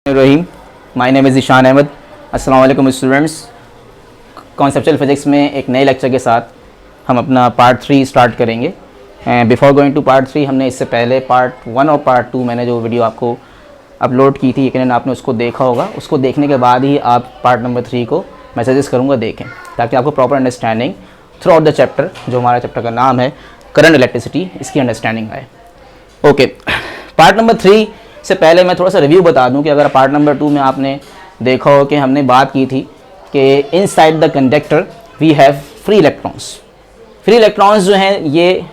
Rahim, my name is Ishaan Ahmed. अस्सलाम वालेकुम students. Conceptual physics में एक नए लेक्चर के साथ हम अपना पार्ट 3 स्टार्ट करेंगे। बिफोर गोइंग टू पार्ट 3 हमने इससे पहले पार्ट 1 और पार्ट 2 मैंने जो वीडियो आपको अपलोड की थी, यकीनन आपने उसको देखा होगा। उसको देखने के बाद ही आप पार्ट नंबर 3 को मैं सजेस्ट करूँगा देखें, ताकि आपको proper understanding through out the chapter, जो हमारा चैप्टर का नाम है करंट इलेक्ट्रिसिटी, इसकी अंडरस्टैंडिंग आए। ओके, पार्ट नंबर 3 से पहले मैं थोड़ा सा रिव्यू बता दूं कि अगर पार्ट नंबर 2 में आपने देखा हो कि हमने बात की थी कि inside the conductor we have free electrons. Free electrons जो हैं ये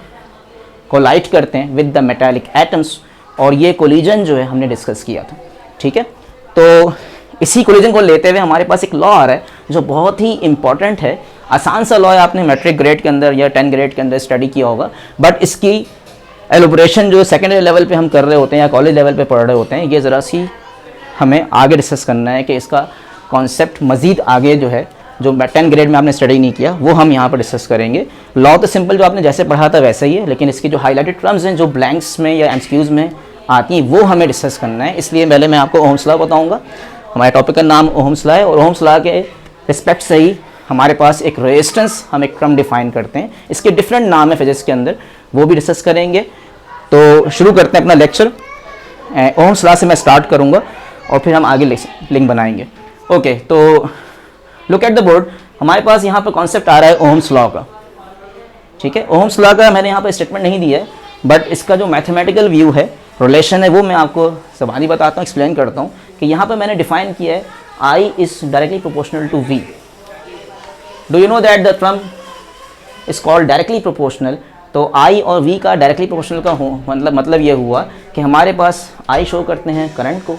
कोलाइड करते हैं विद द मेटालिक एटम्स, और ये कोलिजन जो है हमने डिस्कस किया था। ठीक है, तो इसी कोलिजन को लेते हुए हमारे पास एक लॉ आ रहा है जो बहुत ही इंपॉर्टेंट है। आसान सा लॉ है, आपने मैट्रिक ग्रेड के अंदर या 10 ग्रेड के अंदर स्टडी किया होगा, बट इसकी एलोब्रेशन जो सेकेंडरी लेवल पे हम कर रहे होते हैं या कॉलेज लेवल पे पढ़ रहे होते हैं, ये ज़रा सी हमें आगे डिस्कस करना है कि इसका कॉन्सेप्ट मज़ीद आगे जो है, जो 10 ग्रेड में आपने स्टडी नहीं किया, वो हम यहाँ पर डिस्कस करेंगे। लॉ तो सिंपल जो आपने जैसे पढ़ा था वैसा ही है, लेकिन इसकी जो हाईलाइटेड टर्म्स हैं, जो ब्लैंक्स में या एमसीक्यूज़ में आती हैं, वो हमें डिस्कस करना है। इसलिए पहले मैं आपको ओहम्स लॉ बताऊँगा। हमारे टॉपिक का नाम ओहम्स लॉ है, और ओहम्स लॉ के रिस्पेक्ट से ही हमारे पास एक रेजिस्टेंस, हम एक टर्म डिफाइन करते हैं, इसके डिफरेंट नाम है फिजिक्स के अंदर, वो भी डिस्कस करेंगे। तो शुरू करते हैं अपना लेक्चर। ओहम्स लॉ से मैं स्टार्ट करूंगा और फिर हम आगे लिंक बनाएंगे। ओके, तो लुक एट द बोर्ड। हमारे पास यहाँ पर कॉन्सेप्ट आ रहा है ओहम्स लॉ का। ठीक है, ओहम्स लॉ का मैंने यहाँ पर स्टेटमेंट नहीं दिया है, बट इसका जो मैथमेटिकल व्यू है, रिलेशन है, वो मैं आपको सवाली बताता हूँ, एक्सप्लेन करता हूँ कि यहाँ पर मैंने डिफाइन किया है I is directly proportional to V। Do you know that the term is called directly proportional. तो I और V का डायरेक्टली प्रोपोर्शनल का मतलब ये हुआ कि हमारे पास I शो करते हैं करंट को,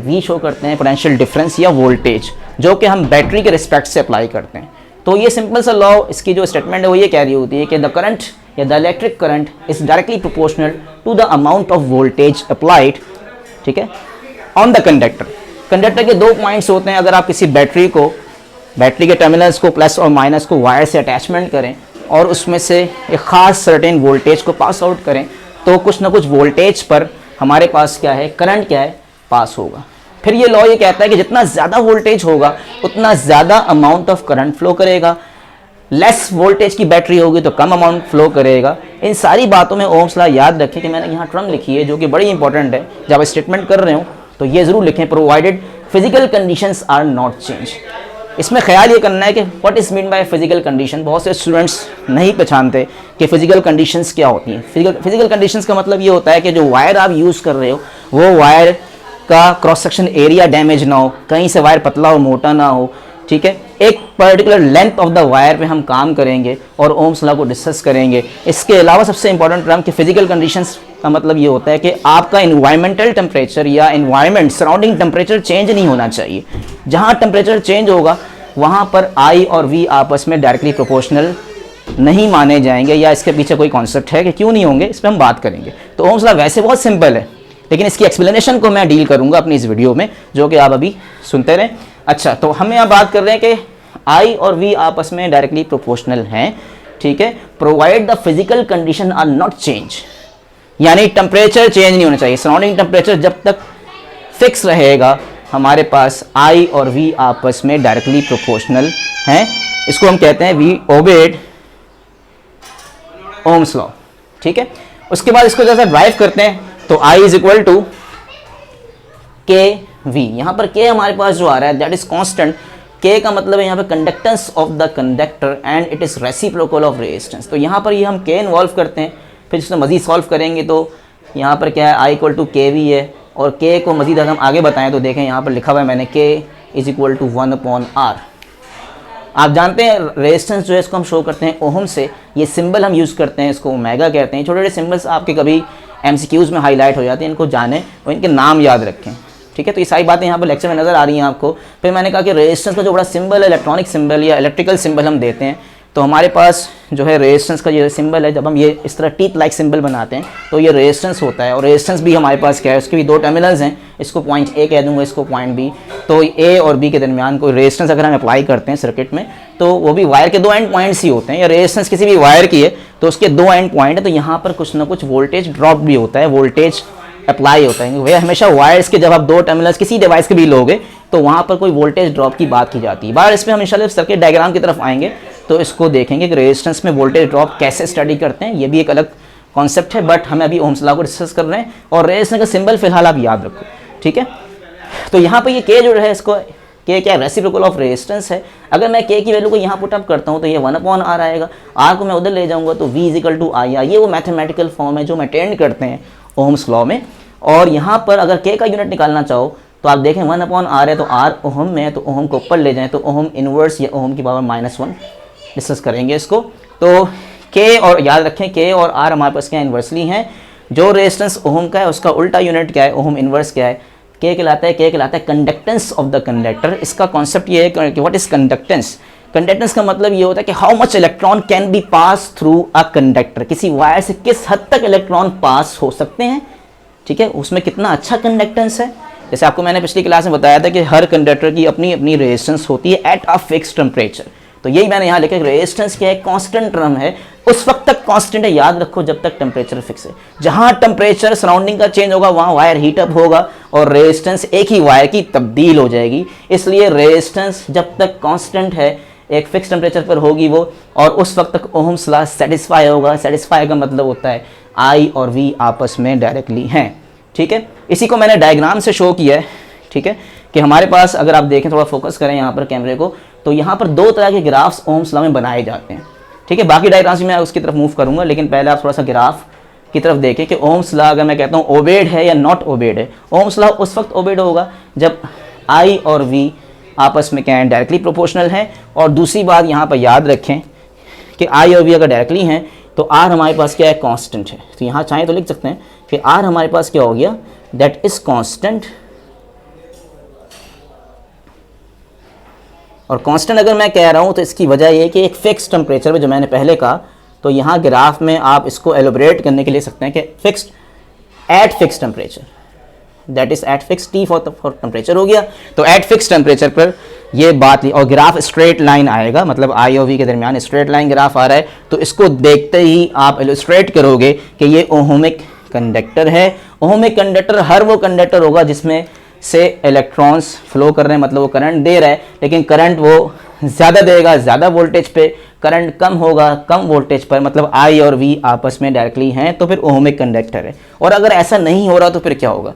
V शो करते हैं पोटेंशियल डिफरेंस या वोल्टेज, जो कि हम बैटरी के रिस्पेक्ट से अप्लाई करते हैं। तो ये सिंपल सा लॉ, इसकी जो स्टेटमेंट है वो ये कह रही होती है कि द करंट या the electric current is directly proportional to the amount of voltage applied, ठीक है, ऑन द कंडक्टर। कंडक्टर के दो पॉइंट्स होते हैं। अगर आप किसी बैटरी के टर्मिनल्स को प्लस और माइनस को वायर से अटैचमेंट करें और उसमें से एक ख़ास सर्टेन वोल्टेज को पास आउट करें, तो कुछ ना कुछ वोल्टेज पर हमारे पास क्या है, करंट क्या है, पास होगा। फिर ये लॉ ये कहता है कि जितना ज़्यादा वोल्टेज होगा उतना ज़्यादा अमाउंट ऑफ करंट फ्लो करेगा, लेस वोल्टेज की बैटरी होगी तो कम अमाउंट फ्लो करेगा। इन सारी बातों में ओहम्स लॉ याद रखें कि मैंने यहाँ टर्म लिखी है जो कि बड़ी इंपॉर्टेंट है। जब स्टेटमेंट कर रहे हो तो ये ज़रूर लिखें, provided physical conditions are not change. इसमें ख्याल ये करना है कि what is mean by physical condition. बहुत से स्टूडेंट्स नहीं पहचानते कि फिजिकल कंडीशंस क्या होती हैं। फिजिकल कंडीशंस का मतलब ये होता है कि जो वायर आप यूज़ कर रहे हो वो वायर का क्रॉस सेक्शन एरिया डैमेज ना हो, कहीं से वायर पतला और मोटा ना हो। ठीक है, एक particular length of the wire पे हम काम करेंगे और ओहम्स लॉ को डिस्कस करेंगे। इसके अलावा सबसे इंपॉर्टेंट टर्म कि फिजिकल कंडीशंस का मतलब ये होता है कि आपका इन्वायरमेंटल टेम्परेचर या इन्वायरमेंट सराउंडिंग टेम्परेचर चेंज नहीं होना चाहिए। जहाँ टेम्परेचर चेंज होगा वहाँ पर I और V आपस में डायरेक्टली प्रोपोर्शनल नहीं माने जाएंगे, या इसके पीछे कोई कॉन्सेप्ट है कि क्यों नहीं होंगे, इस पर हम बात करेंगे। तो ओहम्स लॉ वैसे बहुत सिंपल है, लेकिन इसकी एक्सप्लेनेशन को मैं डील करूँगा अपनी इस वीडियो में, जो कि आप अभी सुनते रहें। अच्छा, तो हम यहाँ बात कर रहे हैं कि I और V आपस में डायरेक्टली प्रोपोर्शनल हैं। ठीक है, provide the physical condition are not change, यानी टेम्परेचर चेंज नहीं होना चाहिए। सराउंडिंग टेम्परेचर जब तक फिक्स रहेगा हमारे पास I और V आपस में डायरेक्टली प्रोपोर्शनल हैं। इसको हम कहते हैं वी ओबेड ओहम्स लॉ। ठीक है, उसके बाद इसको जैसे ड्राइव करते हैं तो I इज इक्वल टू के वी। यहाँ पर K हमारे पास जो आ रहा है दैट इज कांस्टेंट। K का मतलब है यहाँ पे conductance of the conductor and it is reciprocal of resistance. तो यहाँ पर ये हम K इन्वॉल्व करते हैं, फिर इसमें मजीद सॉल्व करेंगे तो यहाँ पर क्या है, I इक्वल टू के वी है। और K को मजीद अगर हम आगे बताएं तो देखें यहाँ पर लिखा हुआ है मैंने K is equal to 1/R। आप जानते हैं रेजिस्टेंस जो है इसको हम शो करते हैं ओहम से। ये सिंबल हम यूज़ करते हैं, इसको ओमेगा कहते हैं। छोटे छोटे सिंबल्स आपके कभी एमसीक्यूज़ में हाईलाइट हो जाते हैं, इनको जानें और इनके नाम याद रखें। ठीक है, तो ये सारी बातें यहाँ पर लेक्चर में नज़र आ रही हैं आपको। फिर मैंने कहा कि रेजिस्टेंस का जो बड़ा सिंबल है, इलेक्ट्रॉनिक सिंबल या इलेक्ट्रिकल सिंबल हम देते हैं, तो हमारे पास जो है रेजिस्टेंस का ये सिंबल है, जब हम ये इस तरह टीथ लाइक सिंबल बनाते हैं तो ये रेजिस्टेंस होता है। और रेजिस्टेंस भी हमारे पास क्या है, उसके भी दो टर्मिनल्स हैं, इसको पॉइंट A कह दूंगा, इसको पॉइंट B। तो A और B के दरमियान कोई रेजिस्टेंस अगर हम अप्लाई करते हैं सर्किट में, तो वो भी वायर के दो एंड पॉइंट्स ही होते हैं। या रेजिस्टेंस किसी भी वायर की है तो उसके दो एंड पॉइंट है, तो यहाँ पर कुछ ना कुछ वोल्टेज ड्रॉप भी होता है, वोल्टेज अप्लाई होता है। वह हमेशा वायर्स के जब आप दो टर्मिनल्स किसी डिवाइस के भी लोगे तो वहाँ पर कोई वोल्टेज ड्रॉप की बात की जाती है। बार इसमें हम इंशाल्लाह सर्किट डायग्राम की तरफ आएंगे तो इसको देखेंगे कि रेजिस्टेंस में वोल्टेज ड्रॉप कैसे स्टडी करते हैं, ये भी एक अलग कॉन्सेप्ट है, बट हमें अभी ओम्स लॉ को डिस्कस कर रहे हैं। और रेजिस्टेंस का सिंबल फिलहाल आप याद रखो, ठीक है। तो यहाँ पर ये के जो है इसको के क्या रेसिप्रोकल ऑफ रेजिस्टेंस है। अगर मैं के की वैल्यू को यहाँ पुट अप करता हूँ तो ये 1/r आएगा, r को मैं उधर ले जाऊँगा तो v = IR। ये वो मैथमेटिकल फॉर्म है जो अटेंड करते हैं ओम्स लॉ में। और यहाँ पर अगर के का यूनिट निकालना चाहो तो आप देखें 1/r है तो r ओहम में है, तो ओहम को ऊपर ले जाएं तो ओहम इनवर्स या ओहम की पावर -1 डिस्कस करेंगे इसको। तो के और याद रखें के और r हमारे पास क्या इन्वर्सली हैं। जो रेजिस्टेंस ओहम का है उसका उल्टा यूनिट क्या है, ओहम इनवर्स क्या है, के कहलाता है कंडक्टेंस ऑफ द कंडक्टर। इसका कॉन्सेप्ट ये है कि व्हाट इज कंडक्टेंस। कंडक्टेंस का मतलब ये होता है कि how much electron can be pass through a conductor, किसी वायर से किस हद तक इलेक्ट्रॉन पास हो सकते हैं, ठीक है, उसमें कितना अच्छा कंडक्टेंस है। जैसे आपको मैंने पिछली क्लास में बताया था कि हर कंडक्टर की अपनी अपनी रेजिस्टेंस होती है एट अ फिक्स टेम्परेचर। तो यही मैंने यहाँ लिखा, रेजिस्टेंस क्या है, कांस्टेंट टर्म है, उस वक्त तक कांस्टेंट है, याद रखो जब तक टेम्परेचर फिक्स है। जहाँ टेम्परेचर सराउंडिंग का चेंज होगा वहाँ वायर हीट अप होगा और रेजिस्टेंस एक ही वायर की तब्दील हो जाएगी। इसलिए रेजिस्टेंस जब तक कांस्टेंट है एक फिक्स टेम्परेचर पर होगी वो, और उस वक्त तक ओहम्स लॉ सेटिस्फाई होगा। सेटिस्फाई का मतलब होता है I और V आपस में डायरेक्टली हैं, ठीक है। इसी को मैंने डायग्राम से शो किया है, ठीक है, कि हमारे पास अगर आप देखें, थोड़ा फोकस करें यहाँ पर कैमरे को, तो यहाँ पर दो तरह के ग्राफ्स ओम्स लॉ में बनाए जाते हैं, ठीक है। बाकी डायग्राम्स में मैं उसकी तरफ मूव करूँगा, लेकिन पहले आप थोड़ा सा ग्राफ की तरफ देखें कि ओम्स लॉ अगर मैं कहता हूँ ओबेड है या नॉट ओबेड है। ओम्स लॉ उस वक्त ओबेड होगा जब I और V आपस में क्या है, डायरेक्टली प्रोपोर्शनल है। और दूसरी बात यहाँ पर याद रखें कि I और V अगर डायरेक्टली हैं तो R हमारे पास क्या है, कांस्टेंट है। तो यहाँ चाहें तो लिख सकते हैं कि R हमारे पास क्या हो गया, दैट इज कांस्टेंट। और कांस्टेंट अगर मैं कह रहा हूँ तो इसकी वजह ये है कि एक फिक्स टेम्परेचर में, जो मैंने पहले कहा, तो यहाँ ग्राफ में आप इसको एलोबरेट करने के लिए सकते हैं कि fixed at fix temperature, that is eight fix T for temperature हो गया। तो एट फिक्स टेम्परेचर पर ये बात, और ग्राफ स्ट्रेट लाइन आएगा, मतलब I और V के दरमियान स्ट्रेट लाइन ग्राफ आ रहा है। तो इसको देखते ही आप इलस्ट्रेट करोगे कि ये ओहमिक कंडक्टर है। ओहमिक कंडक्टर हर वो कंडक्टर होगा जिसमें से इलेक्ट्रॉन्स फ्लो कर रहे हैं, मतलब वो करंट दे रहा है, लेकिन करंट वो ज़्यादा देगा ज़्यादा वोल्टेज पे, करंट कम होगा कम वोल्टेज पर, मतलब I और V आपस में डायरेक्टली हैं, तो फिर ओहमिक कंडक्टर है। और अगर ऐसा नहीं हो रहा तो फिर क्या होगा,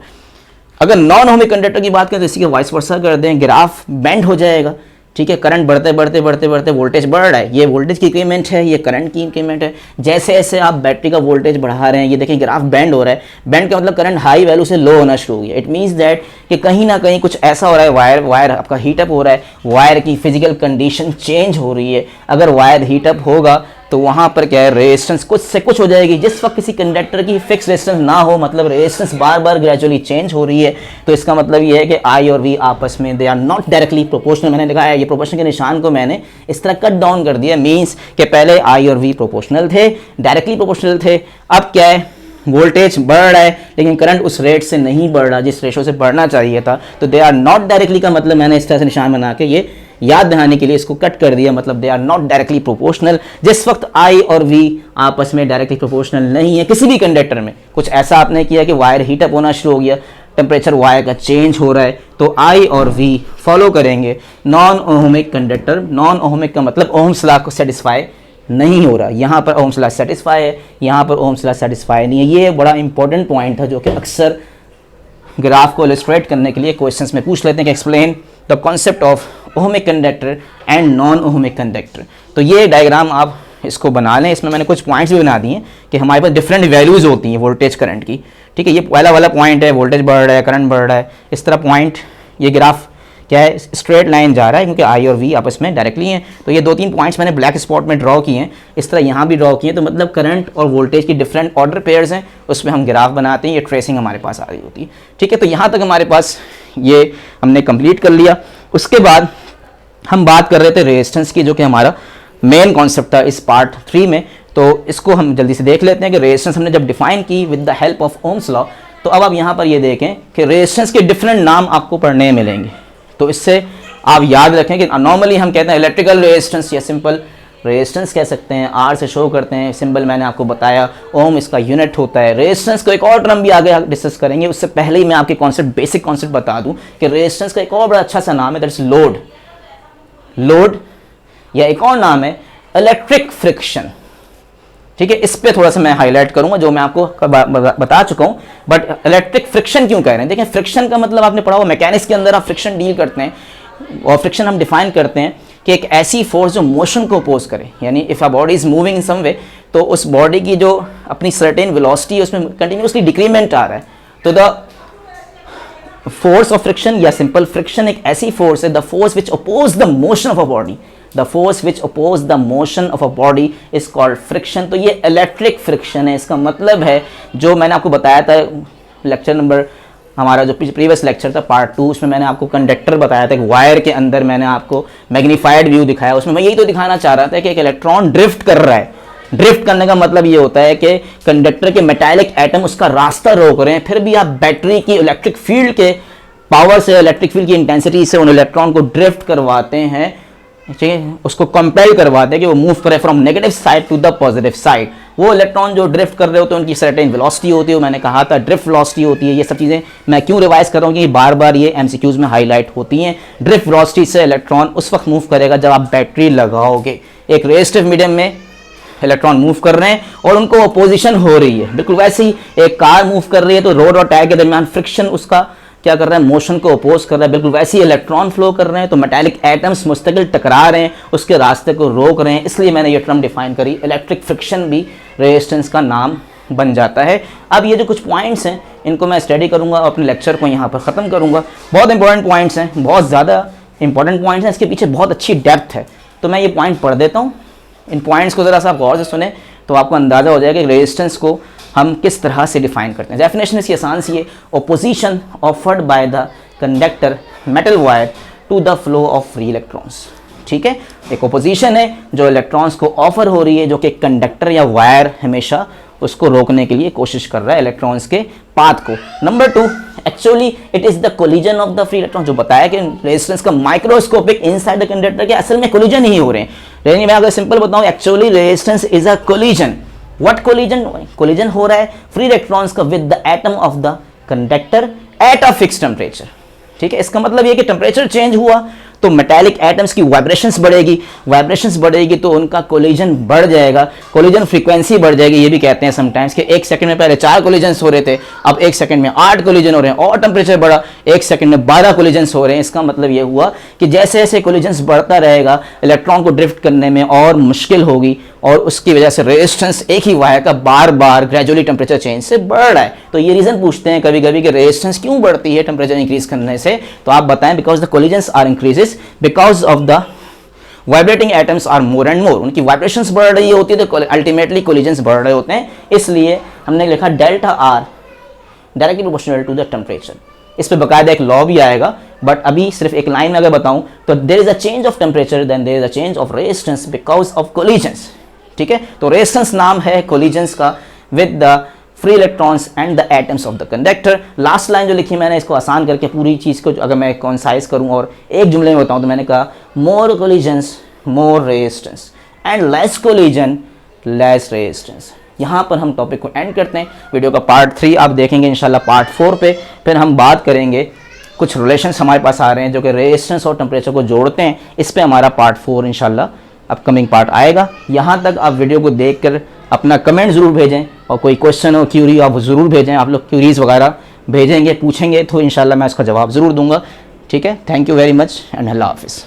अगर नॉन ओहमिक कंडक्टर की बात करें तो इसी के वाइस वर्सा कर दें, ग्राफ बेंड हो जाएगा, ठीक है। करंट बढ़ते बढ़ते बढ़ते बढ़ते वोल्टेज बढ़ रहा है, ये वोल्टेज की इंक्रीमेंट है, ये करंट की इंक्रीमेंट है। जैसे जैसे आप बैटरी का वोल्टेज बढ़ा रहे हैं, ये देखिए ग्राफ बेंड हो रहा है। बेंड का मतलब करंट हाई वैल्यू से लो होना शुरू हो गया। इट मीन्स दैट कि कहीं ना कहीं कुछ ऐसा हो रहा है, वायर आपका हीटअप हो रहा है, वायर की फिजिकल कंडीशन चेंज हो रही है। अगर वायर हीटअप होगा तो वहाँ पर क्या है, रेजिस्टेंस कुछ से कुछ हो जाएगी। जिस वक्त किसी कंडक्टर की फिक्स रेजिस्टेंस ना हो, मतलब रेजिस्टेंस बार बार ग्रेजुअली चेंज हो रही है, तो इसका मतलब ये है कि I और V आपस में they are not directly proportional. मैंने लिखा है, ये प्रोपोर्शनल के निशान को मैंने इस तरह कट डाउन कर दिया, मीन्स कि पहले I और V प्रोपोर्शनल थे, डायरेक्टली प्रोपोर्शनल थे। अब क्या है, वोल्टेज बढ़ रहा है लेकिन करंट उस रेट से नहीं बढ़ रहा जिस रेशो से बढ़ना चाहिए था, तो दे आर नॉट डायरेक्टली का मतलब मैंने इस तरह से निशान बना के ये याद दिलाने के लिए इसको कट कर दिया, मतलब they are not directly proportional. जिस वक्त I और V आपस में डायरेक्टली प्रोपोर्शनल नहीं है किसी भी कंडक्टर में, कुछ ऐसा आपने किया कि वायर हीटअप होना शुरू हो गया, टेम्परेचर वायर का चेंज हो रहा है, तो I और V फॉलो करेंगे non ohmic conductor. Non ohmic का मतलब ओम्स लॉ को सेटिस्फाई नहीं हो रहा। यहाँ पर ओम्स लॉ सेटिस्फाई है, यहाँ पर ओम्स लॉ सेटिस्फाई नहीं है। ये बड़ा इंपॉर्टेंट पॉइंट है जो कि अक्सर ग्राफ को इलस्ट्रेट करने के लिए क्वेश्चंस में पूछ लेते हैं कि explain the concept of ohmic conductor and non ohmic conductor. तो ये डायग्राम आप इसको बना लें, इसमें मैंने कुछ पॉइंट्स भी बना दिए हैं कि हमारे पास डिफरेंट वैल्यूज़ होती हैं वोल्टेज करंट की, ठीक है। ये पहला वाला पॉइंट है, वोल्टेज बढ़ रहा है, करंट बढ़ रहा है, इस तरह पॉइंट, ये ग्राफ क्या है, स्ट्रेट लाइन जा रहा है क्योंकि I और V आपस में डायरेक्टली हैं। तो ये दो तीन पॉइंट्स मैंने ब्लैक स्पॉट में ड्रॉ किए हैं, इस तरह यहाँ भी ड्रॉ किए हैं। तो मतलब करंट और वोल्टेज की डिफरेंट ऑर्डर पेयर्स हैं, उसमें हम ग्राफ बनाते हैं, ये ट्रेसिंग हमारे पास आ रही होती है, ठीक है। तो यहाँ तक हमारे पास ये हमने कंप्लीट कर लिया। उसके बाद हम बात कर रहे थे रेजिस्टेंस की, जो कि हमारा मेन कॉन्सेप्ट था इस पार्ट 3 में। तो इसको हम जल्दी से देख लेते हैं कि रेजिस्टेंस हमने जब डिफाइन की with the help of Ohm's law, तो अब आप यहाँ पर ये देखें कि रेजिस्टेंस के डिफरेंट नाम आपको पढ़ने मिलेंगे। तो इससे आप याद रखें कि नॉर्मली हम कहते हैं इलेक्ट्रिकल रेजिस्टेंस या सिंपल रेजिस्टेंस कह सकते हैं, आर से शो करते हैं, सिंबल मैंने आपको बताया, ओम इसका यूनिट होता है। रेजिस्टेंस को एक और टर्म भी आगे डिस्कस करेंगे, उससे पहले ही मैं आपके कॉन्सेप्ट, बेसिक कॉन्सेप्ट बता दूं कि रेजिस्टेंस का एक और बड़ा अच्छा सा नाम है, दैट्स लोड। लोड या एक और नाम है इलेक्ट्रिक फ्रिक्शन। ठीक है, इस पे थोड़ा सा मैं हाईलाइट करूंगा जो मैं आपको बता चुका हूं, बट इलेक्ट्रिक फ्रिक्शन क्यों कह रहे हैं? देखिए, फ्रिक्शन का मतलब आपने पढ़ा हुआ, मैकेनिक्स के अंदर आप फ्रिक्शन डील करते हैं, और फ्रिक्शन हम डिफाइन करते हैं कि एक ऐसी फोर्स जो मोशन को अपोज करे, यानी if a body is moving in some way, तो उस बॉडी की जो अपनी सर्टेन वेलोसिटी है उसमें कंटिन्यूसली डिक्रीमेंट आ रहा है, तो द फोर्स ऑफ फ्रिक्शन या सिंपल फ्रिक्शन एक ऐसी फोर्स है, the force which oppose the motion of a body, the force which oppose the motion of a body is called friction. तो ये इलेक्ट्रिक फ्रिक्शन है। इसका मतलब है, जो मैंने आपको बताया था लेक्चर नंबर, हमारा जो प्रीवियस लेक्चर था पार्ट 2, उसमें मैंने आपको कंडक्टर बताया था, एक वायर के अंदर मैंने आपको मैग्नीफाइड व्यू दिखाया, उसमें मैं यही तो दिखाना चाह रहा था कि एक इलेक्ट्रॉन ड्रिफ्ट कर रहा है। ड्रिफ्ट करने का मतलब ये होता है कि कंडक्टर के मेटालिक एटम उसका रास्ता रोक रहे हैं, फिर भी आप बैटरी की इलेक्ट्रिक फील्ड के पावर से, इलेक्ट्रिक फील्ड की इंटेंसिटी से उन इलेक्ट्रॉन को ड्रिफ्ट करवाते हैं, ठीक है, उसको कंपेल करवाते हैं कि वो मूव करे from negative side to the positive side. वो इलेक्ट्रॉन जो ड्रिफ्ट कर रहे होते हैं उनकी सर्टेन वेलोसिटी होती है, मैंने कहा था ड्रिफ्ट वेलोसिटी होती है। ये सब चीज़ें मैं क्यों रिवाइज कर रहा हूँ कि बार बार ये एमसीक्यूज में हाईलाइट होती हैं। ड्रिफ्ट वेलोसिटी से इलेक्ट्रॉन उस वक्त मूव करेगा जब आप बैटरी लगाओगे। एक रेजिस्टिव मीडियम में इलेक्ट्रॉन मूव कर रहे हैं और उनको अपोजिशन हो रही है, बिल्कुल वैसे ही एक कार मूव कर रही है तो रोड और टायर के दरमियान फ्रिक्शन उसका क्या कर रहा है, मोशन को अपोज कर रहा है, बिल्कुल वैसे ही इलेक्ट्रॉन फ्लो कर रहे हैं, तो मेटालिक एटम्स मुस्तकिल टकरा रहे हैं, उसके रास्ते को रोक रहे हैं, इसलिए मैंने ये टर्म डिफाइन करी। इलेक्ट्रिक फ्रिक्शन भी रेजिस्टेंस का नाम बन जाता है। अब ये जो कुछ पॉइंट्स हैं इनको मैं स्टडी करूंगा और अपने लेक्चर को यहाँ पर ख़त्म करूंगा। बहुत इंपॉर्टेंट पॉइंट्स हैं, बहुत ज़्यादा इंपॉर्टेंट पॉइंट्स हैं, इसके पीछे बहुत अच्छी डेप्थ है, तो मैं ये पॉइंट पढ़ देता हूँ। इन पॉइंट्स को ज़रा सा आप गौर से सुने तो आपको अंदाज़ा हो जाएगा कि रेजिस्टेंस को हम किस तरह से डिफाइन करते हैं। डेफिनेशन इसकी आसान सी है, opposition offered by the conductor metal wire to the flow of free electrons. ठीक है, एक ओपोजिशन है जो इलेक्ट्रॉन्स को ऑफर हो रही है, जो कि कंडक्टर या वायर हमेशा उसको रोकने के लिए कोशिश कर रहा है इलेक्ट्रॉन्स के पाथ को। Number 2, actually it is the collision of the free electron. जो बताया कि रेजिस्टेंस का माइक्रोस्कोपिक इनसाइड द कंडक्टर के असल में कोलिजन ही हो रहे हैं, लेकिन मैं अगर सिंपल बताऊं, actually resistance is a collision. What collision? Collision हो रहा है फ्री इलेक्ट्रॉन्स का with the atom of the conductor at a fix temperature. ठीक है, इसका मतलब ये कि टेम्परेचर चेंज हुआ तो मेटालिक एटम्स की वाइब्रेशंस बढ़ेगी तो उनका कोलिजन बढ़ जाएगा, कोलिजन फ्रीक्वेंसी बढ़ जाएगी। ये भी कहते हैं समटाइम्स कि 1 सेकंड में पहले 4 कोलिजन्स हो रहे थे, अब 1 सेकंड में 8 कोलिजन हो रहे हैं, और टेम्परेचर बढ़ा 1 सेकंड में 12 कोलिजन्स हो रहे हैं। इसका मतलब ये हुआ कि जैसे जैसे कोलिजन्स बढ़ता रहेगा इलेक्ट्रॉन को ड्रिफ्ट करने में और मुश्किल होगी, और उसकी वजह से रेजिस्टेंस एक ही वायर का बार बार ग्रेजुअली टेम्परेचर चेंज से बढ़ रहा है। तो ये रीजन पूछते हैं कभी कभी कि रेजिस्टेंस क्यों बढ़ती है टेम्परेचर इंक्रीज करने से, तो आप बताएं because the collisions are increases because of the vibrating atoms are more and more. उनकी वाइब्रेशंस बढ़ रही होती है तो अल्टीमेटली कोलिजन्स बढ़ रहे होते हैं, इसलिए हमने लिखा delta R directly proportional to the temperature. इस पे बकायदा एक लॉ भी आएगा, बट अभी सिर्फ एक लाइन में अगर बताऊं तो there is a change of temperature then there is a change of resistance because of collisions. ठीक है, तो रेजिस्टेंस नाम है कोलिजन्स का with the free electrons and the atoms of the conductor. Last line जो लिखी मैंने, इसको आसान करके पूरी चीज़ को अगर मैं कॉन्साइज करूं और एक जुमले में बताऊं तो मैंने कहा more collisions more resistance and less collision less resistance. यहाँ पर हम टॉपिक को एंड करते हैं। वीडियो का पार्ट 3 आप देखेंगे इंशाल्लाह पार्ट 4 पे, फिर हम बात करेंगे कुछ रिलेशंस हमारे पास आ रहे हैं जो कि रेजिस्टेंस और टेम्परेचर को जोड़ते हैं। इस पे हमारा पार्ट 4 इंशाल्लाह अपकमिंग पार्ट आएगा। यहाँ तक आप वीडियो को देखकर अपना कमेंट ज़रूर भेजें, और कोई क्वेश्चन हो क्यूरी आप ज़रूर भेजें। आप लोग क्यूरीज वगैरह भेजेंगे, पूछेंगे तो इंशाल्लाह मैं उसका जवाब ज़रूर दूंगा। ठीक है, thank you very much and अल्लाह हाफिज़।